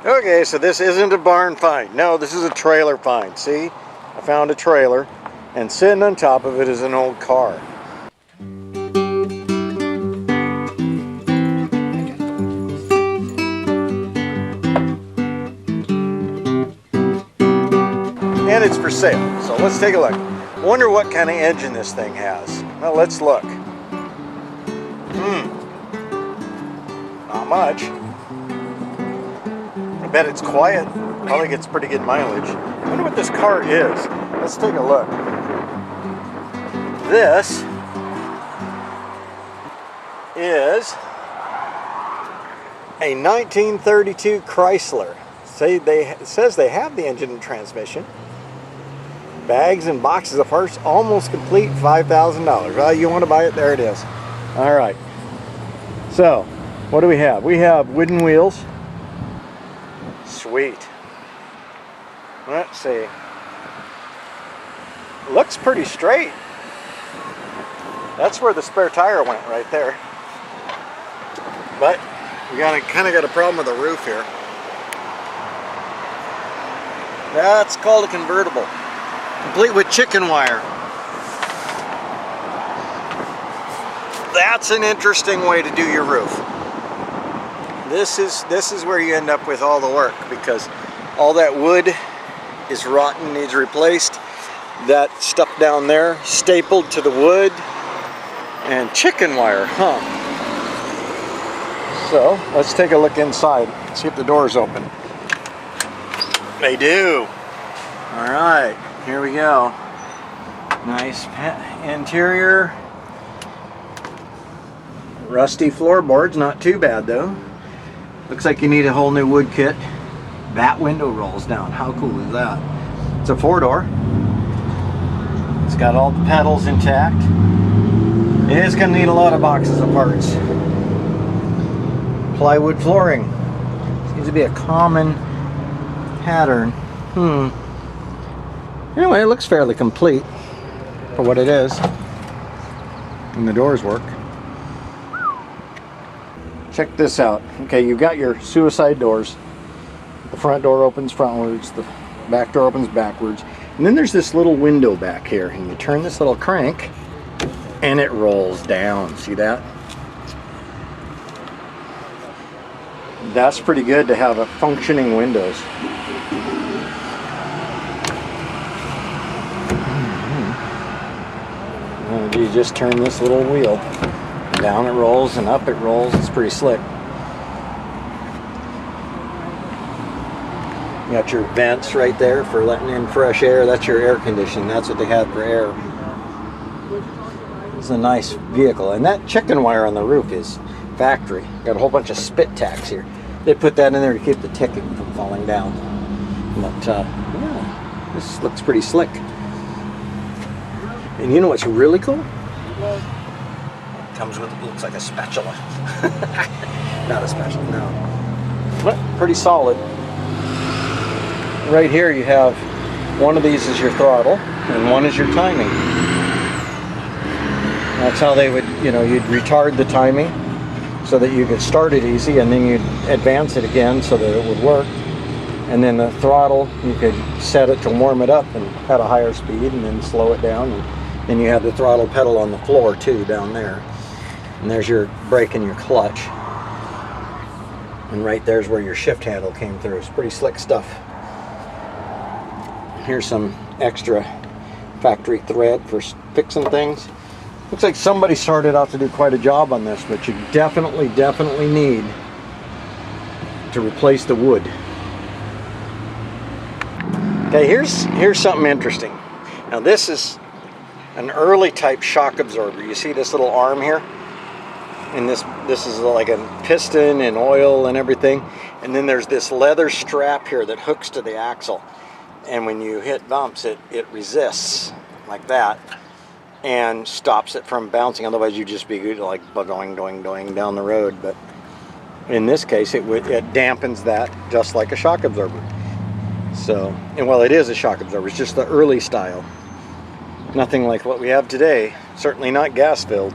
Okay, so this isn't a barn find. No, this is a trailer find. See? I found a trailer, and sitting on top of it is an old car. And it's for sale, so let's take a look. Wonder what kind of engine this thing has. Well, let's look. Not much. I bet it's quiet. Probably gets pretty good mileage. I wonder what this car is. Let's take a look. This is a 1932 Chrysler. It says they have the engine and transmission. Bags and boxes of parts, almost complete, $5,000. Well, you want to buy it? There it is. All right. So, what do we have? We have wooden wheels. Sweet. Let's see. Looks pretty straight. That's where the spare tire went, right there. But we kind of got a problem with the roof here. That's called a convertible, complete with chicken wire. That's an interesting way to do your roof. This is where you end up with all the work, because all that wood is rotten, needs replaced. That stuff down there stapled to the wood, and chicken wire, huh? So let's take a look inside, see if the doors open. They do. All right, here we go. Nice interior. Rusty floorboards, not too bad though. Looks like you need a whole new wood kit. That window rolls down. How cool is that? It's a 4-door. It's got all the pedals intact. It is going to need a lot of boxes of parts. Plywood flooring. Seems to be a common pattern. Anyway, it looks fairly complete for what it is. And the doors work. Check this out. Okay, you've got your suicide doors. The front door opens frontwards, the back door opens backwards. And then there's this little window back here, and you turn this little crank and it rolls down. See that? That's pretty good to have a functioning windows. And you just turn this little wheel. Down it rolls and up it rolls. It's pretty slick. You got your vents right there for letting in fresh air. That's your air conditioning. That's what they have for air. It's a nice vehicle. And that chicken wire on the roof is factory. Got a whole bunch of spit tacks here. They put that in there to keep the ticking from falling down. But yeah, this looks pretty slick. And you know what's really cool? Comes with, looks like a spatula. Not a spatula, no. But pretty solid. Right here you have, one of these is your throttle and one is your timing. That's how they would, you'd retard the timing so that you could start it easy, and then you'd advance it again so that it would work. And then the throttle, you could set it to warm it up and at a higher speed, and then slow it down. And then you have the throttle pedal on the floor too, down there. And there's your brake and your clutch. And right there's where your shift handle came through. It's pretty slick stuff. Here's some extra factory thread for fixing things. Looks like somebody started out to do quite a job on this, but you definitely need to replace the wood. Okay, here's something interesting. Now this is an early type shock absorber. You see this little arm here? And this is like a piston and oil and everything. And then there's this leather strap here that hooks to the axle. And when you hit bumps, it resists like that and stops it from bouncing. Otherwise you'd just be like going down the road. But in this case, it dampens that just like a shock absorber. So, and well, it is a shock absorber. It's just the early style. Nothing like what we have today. Certainly not gas filled.